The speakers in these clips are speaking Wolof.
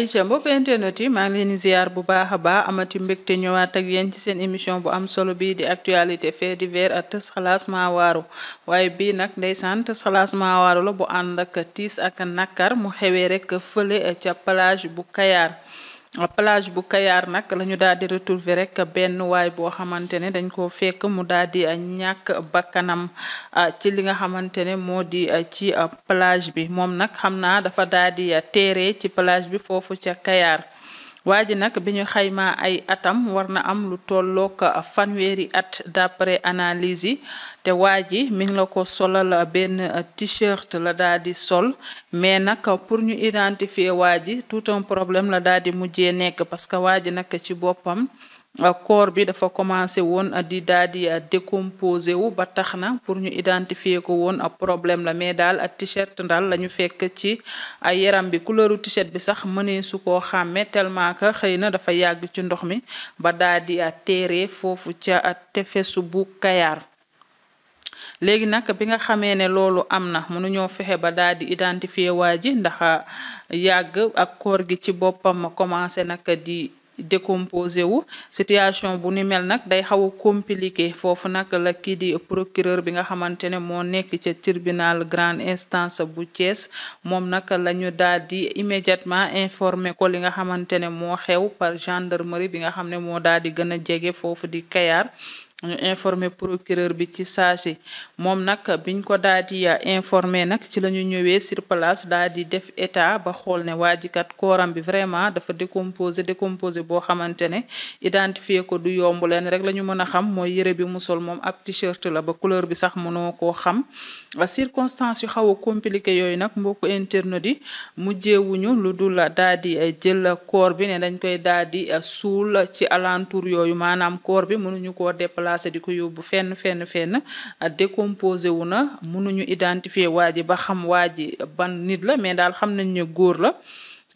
Aïcha mbokk internet yi maa ngi leen di ziar bu baax a baax amati mbégte ñëwaat ak yéen ci seen émission bu am solo bii di actualité fait divers ak tës xalaas maa waaru waaye bii nag ndeysaan tës xalaas maa waaru la bu ànd ak tiis ak nakar mu xewee rek fële ca plage bu Kayar. Plage bu Kayar nag lañu daal di retrouver rek benn waay boo xamante ne dañ ko fekk mu daal di ñàkk bakkanam ci li nga xamante ne moo di ci plage bi moom nag xam naa dafa daal di teere ci plage bi foofu ca Kayar. waa ji nag bi ñu xaymaa ay atam war na am lu tollook fanweeri at d'après analyse yi te waa ji mi ngi la ko solal benn t-shirt la daal di sol mais nag pour ñu identifier waa ji tout un problème la daal di mujjee nekk parce que waa ji nag ci boppam corps bi dafa commencé woon di daal di décomposé wu ba tax na pour ñu identifier ko woon problème la mais daal ak t-shirt daal la ñu fekk ci ay yaram bi couleuru t-shirt bi sax mënee su koo xàmme tellement que xëy na dafa yàgg ci ndox mi ba daal di teere foofu ca tefesu bu Kayar. léegi nag bi nga xamee ne loolu am na mënuñoo fexe ba daal di identifier waa ji ndax yàgg ak corps gi ci boppam commencé nag di décomposé wu situation bu ni mel nag day xaw a compliqué foofu nag la kii di procureur bi nga xamante ne moo nekk ca tribunal grande instance bu Thiès moom nag la ñu daal di immédiatement informé ko li nga xamante ne moo xew par gendarmerie bi nga xam ne moo daal di gën a jege foofu di Kayar. ñu informé procureur bi ci saasi moom nag biñ ko daal di informé nag ci la ñu ñëwee sur place daal di def état ba xool ne waajikat kooram bi vraiment dafa décomposé boo xamante ne identifier ko du yomb leen rek la ñu mën a xam mooy yëre bi mu sol moom ab t-shirt la ba couleur bi sax mënoo koo xam circonstances yu xaw a compliqué yooyu nag mbokku internet yi mujjeewuñu lu dul daal di jël corps bi ne dañ koy daal di suul ci alentour yooyu maanaam corps bi mënuñu koo déplacer di ko yóbbu fenn décomposé wu na mënuñu identifier waa ji ba xam waa ji ban nit la mais daal xam nañ ne góor la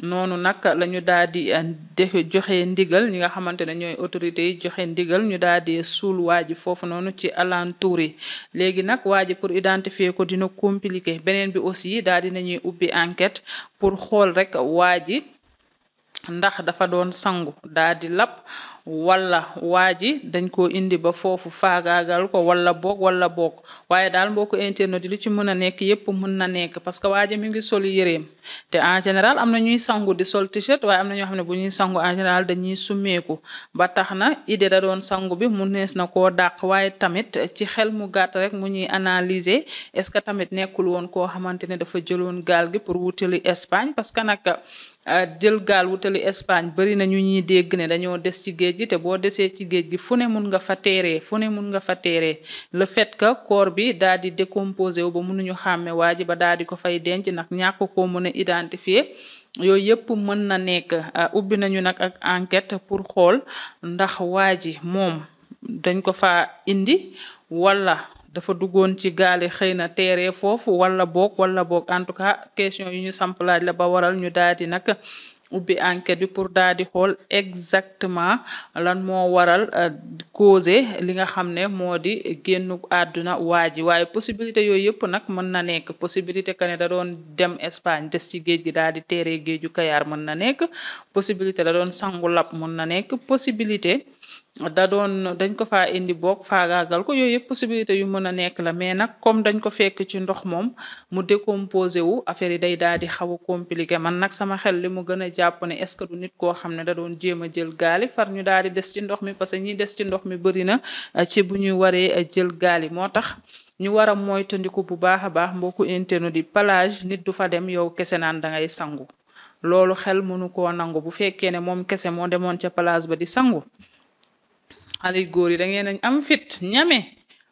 noonu nag la ñu daal di joxe ndigal ñi nga xamante ne ñooy autorités yi joxe ndigal ñu daal di suul waa ji foofu noonu ci alentour yi léegi nag waa ji pour identifier ko dina compliqué beneen bi aussi daal di nañuy ubbi enquête pour xool rek waa ji ndax dafa doon sangu daal di lab wala waa ji dañ ko indi ba foofu faagaagal ko wala boog waaye daal mbokku internet li ci mën a nekk yépp mën na nekk parce que waa ji mi ngi sol yéreem te en général am na ñuy sangu di sol t-shirt waaye am na ñoo xam ne bu ñuy sangu en général dañuy summeeku ba tax na idée da doon sangu bi mu nees na koo dàq waaye tamit ci xel mu gàtt rek mu ñuy analyser est-ce que tamit nekkul woon koo xamante ne dafa jëloon gaal gi pour wutali Espagne parce que nag jël gaal wutali Espagne bari na ñu ñuy dégg ne dañoo des ci géej gi te boo desee ci géej gi fu ne mun nga fa teeree le fait que corps bi daal di décomposé wu ba mënuñu xàmme waa ji ba daal di ko fay denc nag ñàkk koo mën a identifier yooyu yëpp mën na nekk ubbi nañu nag ak enquête pour xool ndax waa ji moom dañ ko fa indi wala dafa duggoon ci gaali xëy na teeree foofu wala boog en tout cas question yu ñu samplaaj la ba waral ñu daal di nag ubbi enquête bi pour daal di xool exactement lan moo waral causé li nga xam ne moo di génnu àdduna waa ji waaye possibilité yooyu yëpp nag mën na nekk possibilité que ne da doon dem Espagne des ci géej gi daal di teeree géeju Kayar mën na nekk possibilité da doon sangu lab mën na nekk possibilité dañ ko faa indi boog faagaagal ko yooyu yëpp possibilité yu mën a nekk la mais nag comme dañ ko fekk ci ndox moom mu décomposé wu affaire yi day daal di xaw a compliqué man nag sama xel li mu gën a jàpp ne est-ce que du nit koo xam ne da doon jéem a jël gaali far ñu daal di des ci ndox mi parce que ñi des ci ndox mi bëri na ci bu ñuy waree jël gaali moo tax ñu war a moytandiku bu baax a baax mbokku internet di plage nit du fa dem yow kese naan da ngay sangu loolu xel mënu koo nangu bu fekkee ne moom kese moo demoon ca plage ba di sangu xale góor yi da ngeen am fit ñame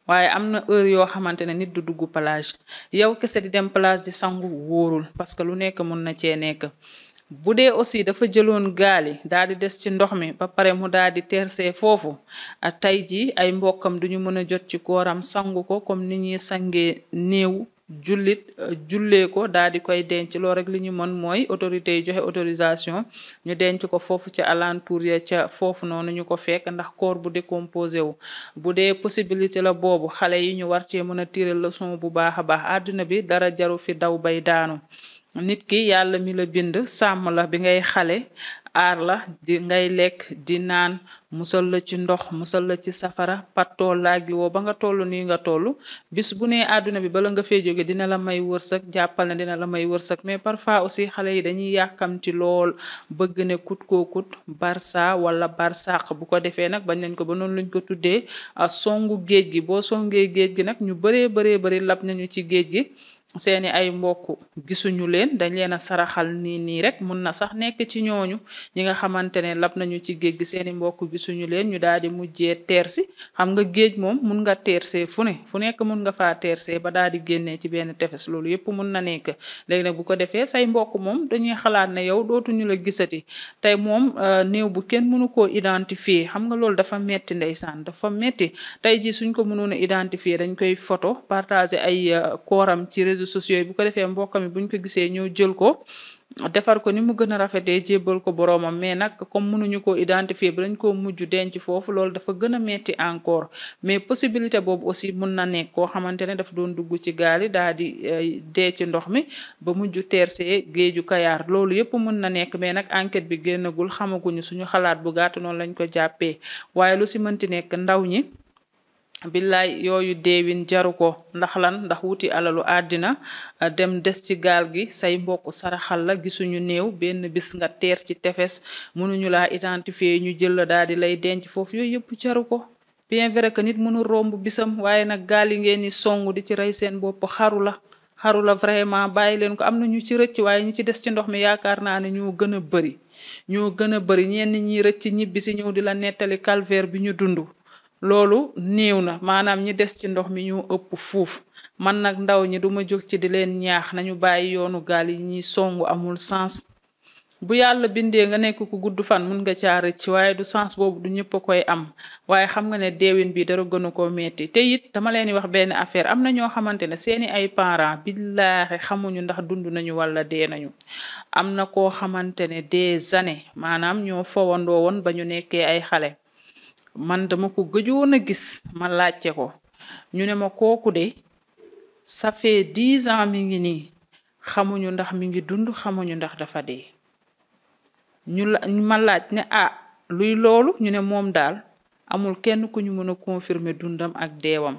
waaye am na heure yoo xamante ne nit du dugg plage yow kese di dem plage di sangu wóorul parce que lu nekk mun na cee nekk bu dee aussi dafa jëloon gaali daal di des ci ndox mi ba pare mu daal di teersee foofu tey ji ay mbokkam duñu mën a jot ci kooram sangu ko comme ni ñuy sangee néew jullee ko daal di koy denc loolu rek li ñu mën mooy autorités yi joxe autorisation ñu denc ko foofu ci alentour ya ca foofu noonu ñu ko fekk ndax corps bu décomposé wu bu dee possibilité la boobu xale yi ñu war cee mën a tirer leçon bu baax a baax àdduna bi dara jaru fi daw bay daanu nit ki yàlla mi la bind sàmm la bi ngay xale aar la di ngay lekk di naan musal la ci ndox musal la ci safara pattoo laagi woo ba nga toll nii nga toll bis bu nee àdduna bi bala nga fee jóge dina la may wërsëg jàppal ne dina la may wërsëg mais parfois aussi xale yi dañuy yàkkamti lool bëgg ne kut koo kut barsa wala barsàq bu ko defee nag bañ nañ ko ba noonu luñ ko tuddee songu géej gi boo songee géej gi nag ñu bëree lab nañu ci géej gi seeni ay mbokk gisuñu leen dañ leen a saraxal nii rek mun na sax nekk ci ñooñu ñi nga xamante ne lab nañu ci géej gi seeni mbokk gisuñu leen ñu daal di mujjee teersi xam nga géej moom mun nga teersee fu nekk mun nga faa teersee ba daal di génnee ci benn tefes loolu yépp mun na nekk léegi nag bu ko defee say mbokk moom dañuy xalaat ne yow dootuñu la gisati tey moom néew bu kenn mënu koo identifier xam nga loolu dafa metti ndeysaan dafa metti tey ji suñ ko mënoon a identifier dañ koy photo partager ay kooram ci réseaux sociaux yi bu ko defee mbokkam mi buñ ko gisee ñëw jël ko defar ko ni mu gën a rafetee jébbal ko boroomam mais nag comme mënuñu ko identifier ba dañ koo mujj denc foofu loolu dafa gën a metti encore mais possibilité boobu aussi mun na nekk koo xamante ne dafa doon dugg ci gaal yi daal di dee ci ndox mi ba mujj teersee géeju Kayaar loolu yépp mun na nekk mais nag enquête bi génnagul xamaguñu suñu xalaat bu gàtt noonu lañ ko jàppee waaye lu si mënti nekk ndaw ñi billaay yooyu deewin jaru ko ndax lan ndax wuti alalu àddina dem des ci gaal gi say mbokk saraxal la gisuñu néew benn bis nga teer ci tefes mënuñu laa identifier ñu jël la daal di lay denc foofu yooyu yëpp jaru ko bien vrai que nit mënu romb bisam waaye nag gaal yi ngeen ni songu di ci rey seen bopp xaru la vraiment bàyyi leen ko am na ñu ci rëcc waaye ñi ci des ci ndox mi yaakaar naa ne ñoo gën a bëri ñenn ñi rëcc ñibbi si ñëw di la nettali calvaire bi ñu dund loolu néew na maanaam ñi des ci ndox mi ñu ëpp fuuf man nag ndaw ñi duma jóg ci di leen ñaax nañu bàyyi yoonu gaal yi ñuy songu amul sens bu yàlla bindee nga nekk ku gudd fan mun nga caa rëcc waaye du sens boobu du ñëpp a koy am waaye xam nga ne deewin bi dara gënu ko metti te it dama leen di wax benn affaire am na ñoo xamante ne seeni ay parents billaahi xamuñu ndax dund nañu wala dee nañu am na koo xamante ne des années maanaam ñoo fowandoo woon ba ñu nekkee ay xale man dama ko gëjoon a gis ma laajte ko ñu ne ma kooku de ça fait 10 ans mi ngi nii xamuñu ndax mi ngi dund xamuñu ndax dafa dee ma laaj ne luy loolu ñu ne moom daal amul kenn ku ñu mën a confirmer dundam ak deewam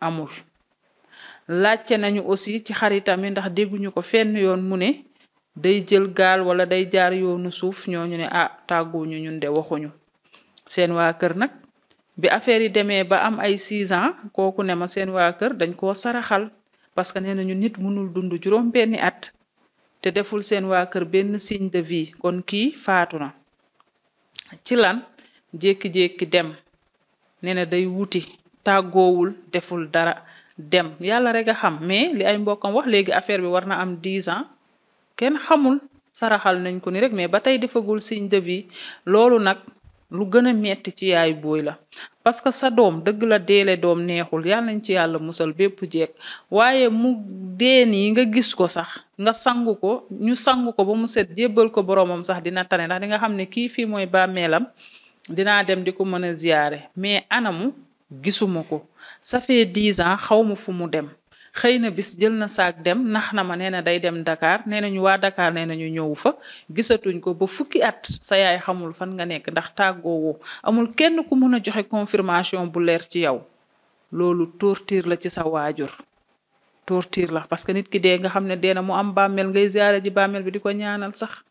amul laajte nañu aussi ci xaritam yi ndax dégguñu ko fenn yoon mu ne day jël gaal wala day jaar yoonu suuf ñooñu ne tàgguñu ñun de waxuñu seen waa kër nag bi affaire yi demee ba am ay 6 ans kooku ne ma seen waa kër dañ koo saraxal parce que nee nañu nit mënul dund juróom benni at te deful seen waa kër benn signe de vie kon kii faatu na ci lan jékki-jékki dem nee na day wuti tàggoowul deful dara dem yàlla rek a xam mais li ay mbokkam wax léegi affaire bi war na am 10 ans kenn xamul saraxal nañ ko ni rek mais ba tey defagul signe de vie loolu nag lu gën a metti ci yaay booy la parce que sa doom dëgg la deele doom neexul yàlla nañ ci yàlla musal bépp jeeg waaye mu dee nii nga gis ko sax nga sangu ko ñu sangu ko ba mu set jébbal ko boroomam sax dina tane ndax di nga xam ne kii fii mooy bàmmeelam dinaa dem di ko mën a ziyaare mais anamu gisuma ko ça fait 10 ans xawma fu mu dem xëy na bis jël na saak dem nax na ma nee na day dem Dakar nee nañu waa Dakar nee nañu ñëw fa gisatuñ ko ba fukki at sa yaay xamul fan nga nekk ndax tàggoowoo amul kenn ku mën a joxe confirmation bu leer ci yow loolu torture la ci sa waajur torture la parce que nit ki dee nga xam ne dee na mu am bàmmeel ngay ziyaare ji bàmmeel bi di ko ñaanal sax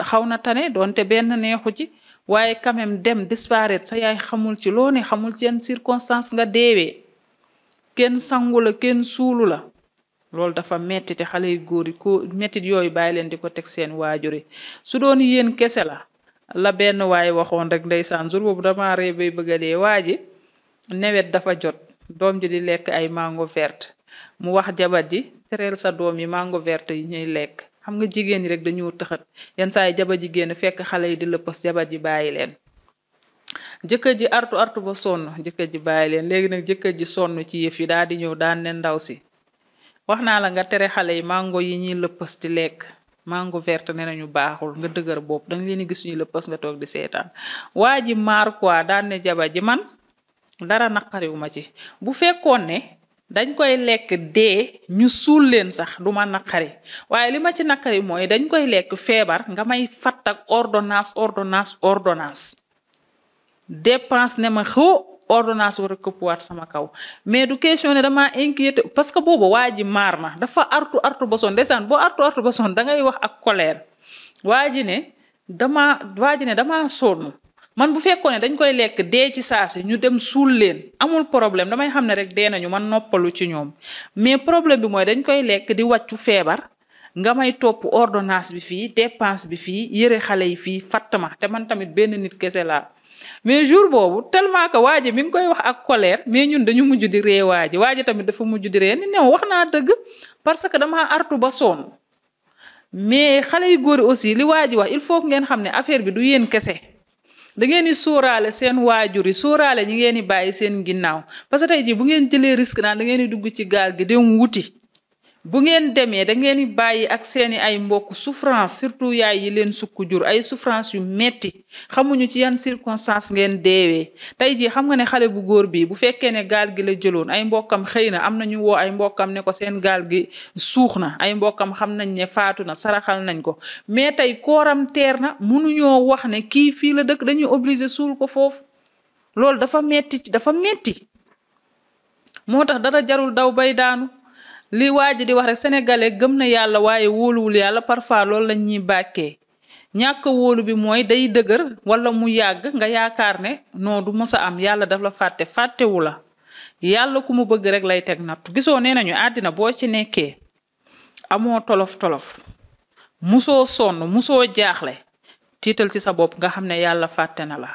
xaw na tane doonte benn neexu ci waaye quand même dem disparaître sa yaay xamul ci loo ne xamul ci yenn circonstance nga deewee kenn sangu la kenn suulu la loolu dafa metti te xale yu góor yi ko mettit yooyu bàyyi leen di ko teg seen waajur yi su doon yéen kese la benn waaye waxoon rek ndeysaan jour boobu dama ree bay bëgg a dee waa ji nawet dafa jot doom ji di lekk ay mango verte mu wax jabar ji tereel sa doom yi mango verte yi ñuy lekk xam nga jigéen ñi rek dañoo tëxat yenn saa yi jabar ji génn fekk xale yi di lëppas jabar ji bàyyi leen jëkkër ji artu ba sonn jëkkër ji bàyyi leen léegi nag jëkkër ji sonn ci yëf yi daal di ñëw daan ne ndaw si wax naa la nga tere xale yi mango yi ñuy lëppas di lekk mango verte nee nañu baaxul nga dëgër bopp danga leen di gis ñuy lëppas nga toog di seetaan waa ji maar quoi daan ne jabar ji man dara naqariwu ma ci bu fekkoon ne dañ koy lekk dee ñu suul leen sax du ma naqari waaye li ma ci naqari mooy dañ koy lekk feebar nga may fatt ak ordonnance dépense ne ma ordonnance war a këppwaat sama kaw mais du question ne dama inquiété parce que boobu waa ji maar na dafa artu ba sonn ndeysaan boo artu ba sonn da ngay wax ak colère waa ji ne dama sonn man bu fekkoon ne dañ koy lekk dee ci saasi ñu dem suul leen amul problème damay xam ne rek dee nañu man noppalu ci ñoom mais problème bi mooy dañ koy lekk di wàccu feebar nga may topp ordonnance bi fii dépense bi fii yëre xale yi fii fatt ma te man tamit benn nit kese laa mais jour boobu tellement que waa ji mi ngi koy wax ak colère mais ñun dañu mujj di ree waa ji tamit dafa mujj di ree ni new wax naa dëgg parce que dama artu ba sonn mais xale yu góor aussi li waa ji wax il faut que ngeen xam ne affaire bi du yéen kese da ngeen di sóoraale seen waajur yi sóoraale ñi ngeen di bàyyi seen ginnaaw parce que tey jii bu ngeen jëlee risque naan da ngeen di dugg ci gaal gi dem wuti bu ngeen demee da ngeen di bàyyi ak seeni ay mbokk souffrance surtout yaay yi leen sukk jur ay souffrance yu metti xamuñu ci yan circonstance ngeen deewee tey jii xam nga ne xale bu góor bi bu fekkee ne gaal gi la jëloon ay mbokkam xëy na am na ñu woo ay mbokkam ne ko seen gaal gi suux na ay mbokkam xam nañ ne faatu na saraxal nañ ko mais tey kooram teer na mënuñoo wax ne kii fii la dëkk dañuy obligé suul ko foofu loolu dafa metti moo tax dara jarul daw bay daanu li waa ji di wax rek sénégalais gëm na yàlla waaye wóoluwul yàlla parfois loolu lañ ñuy bàkkee ñàkk wóolu bi mooy day dëgër wala mu yàgg nga yaakaar ne non du mës a am yàlla daf la fàttewu la yàlla ku mu bëgg rek lay teg nattu gisoo nee nañu àddina boo ci nekkee amoo tolof musoo sonn musoo jaaxle tiital ci sa bopp nga xam ne yàlla fàtte na la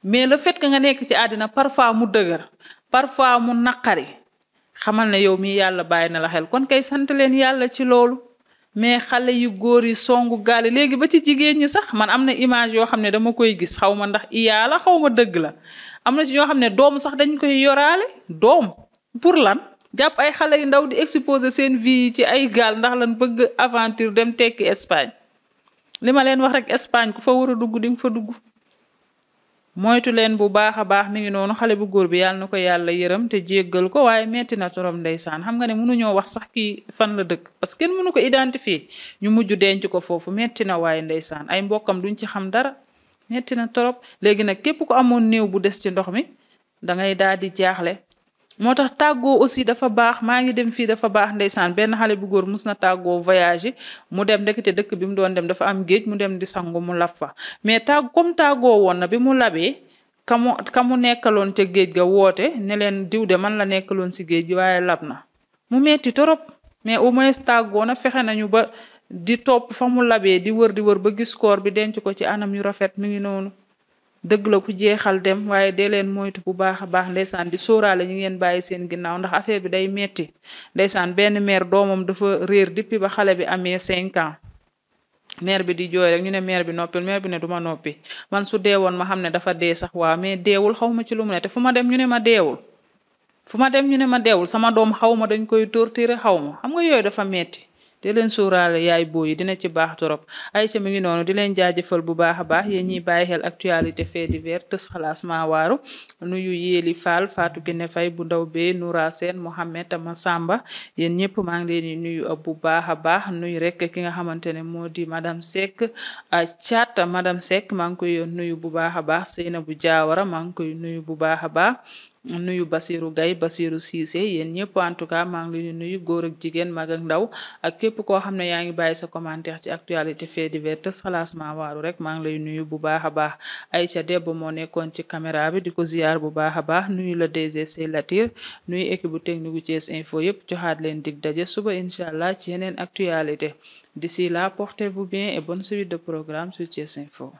mais le fait que nga nekk ci àddina parfois mu dëgër parfois mu naqari xamal ne yow mii yàlla bàyyi na la xel kon kay sant leen yàlla ci loolu mais xale yu góor yi songu gaale léegi ba ci jigéen ñi sax man am na image yoo xam ne dama koy gis xaw ma ndax iyaa la xaw ma dëgg la am na ci ñoo xam ne doom sax dañ koy yoraale doom pour lan jàpp ay xale yu ndaw di exposer seen vie yi ci ay gaal ndax lan bëgg aventure dem tekki Espagne li ma leen wax rek Espagne ku fa war a dugg di nga fa dugg moytu leen bu baax a baax mi ngi noonu xale bu góor bi yàlla na ko yàlla yërëm te jéggal ko waaye metti na torop ndeysaan xam nga ne mënuñoo wax sax kii fan la dëkk parce que kenn mënu ko identifier ñu mujj denc ko foofu metti na waaye ndeysaan ay mbokkam duñ ci xam dara metti na torop léegi nag képp ku amoon néew bu des ci ndox mi dangay daal di jaaxle moo tax tàggoo aussi dafa baax maa ngi dem fii dafa baax ndeysaan benn xale bu góor mus na tàggoo voyage mu dem ndekete dëkk bi mu doon dem dafa am géej mu dem di sangu mu lab fa mais comme tàggoo woon na bi mu labee kamu nekkaloon ca géej ga woote ne leen diw de man la nekkaloon si géej gi waaye lab na mu metti torop mais au moins tàggoo na fexe nañu ba di topp fa mu labee di wër ba gis koor bi denc ko ci anam yu rafet mi ngi noonu dëgg la ku jeexal dem waaye dee leen moytu bu baax a baax ndeysaan di sóoraale ñu ngeen bàyyi seen ginnaaw ndax affaire bi day metti ndeysaan benn mère doomam dafa réer depuis ba xale bi amee 5 ans mère bi di jooy rek ñu ne mère bi noppil mère bi ne duma noppi man su deewoon ma xam ne dafa dee sax waaw mais deewul xaw ma ci lu mu ne te fu ma dem ñu ne ma deewul sama doom xaw ma dañ koy torturer xaw ma xam nga yooyu dafa metti di leen suuraale yaay booyi dina ci baax torop Aïcha mi ngi noonu di leen jaajëfal bu baax a baax yéen ñiy bàyyi xel actualité fait divers tës xalaas maa waaru nuyu Yéeli Fall Fatou Kiné Faye bu ndaw bee Noura Sène Mohamed Tama Samba yéen ñëpp maa ngi leen di nuyu bu baax a baax nuyu rek ki nga xamante ne moo di madame Seck Thiat madame Seck maa ngi koy nuyu bu baax a baax Seynabou Diawara maa ngi koy nuyu bu baax a baax nuyu Basirou Gaye Basirou Cissé yéen ñëpp en tout cas maa ngi leen di nuyu góor ak jigéen mag ak ndaw ak képp koo xam ne yaa ngi bàyyi sa commentaire ci actualité fait divers tës xalaas maa waaru rek maa ngi lay nuyu bu baax a baax Aïcha Debbo moo nekkoon ci caméra bi di ko ziar bu baax a baax nuyu la DGC Latir nuyu équipe bu technique bu Thiès Info yëpp joxaat leen dig daje suba incha allah ci yeneen actualité d'ici là portez-vous bien et bonne suite de programme sur Thiès Info